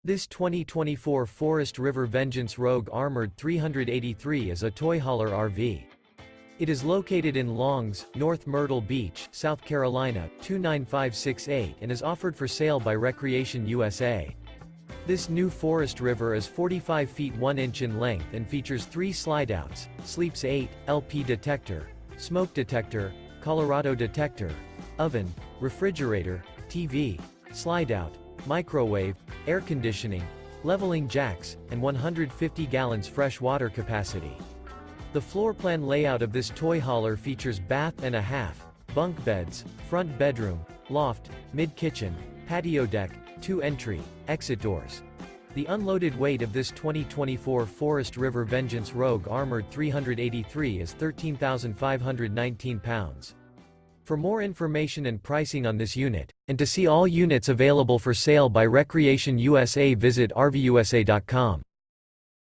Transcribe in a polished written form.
This 2024 Forest River Vengeance Rogue Armored 383 is a toy hauler RV. It is located in Longs, North Myrtle Beach, South Carolina, 29568 and is offered for sale by Recreation USA. This new Forest River is 45 feet 1 inch in length and features 3 slideouts, Sleeps 8, LP Detector, Smoke Detector, Colorado Detector, Oven, Refrigerator, TV, Slideout, Microwave, Air Conditioning, Leveling Jacks, and 150 gallons fresh water capacity. The floor plan layout of this toy hauler features bath and a half, bunk beds, front bedroom, loft, mid-kitchen, patio deck, 2 entry, exit doors. The unloaded weight of this 2024 Forest River Vengeance Rogue Armored 383 is 13,519 pounds. For more information and pricing on this unit, and to see all units available for sale by Recreation USA, visit RVUSA.com.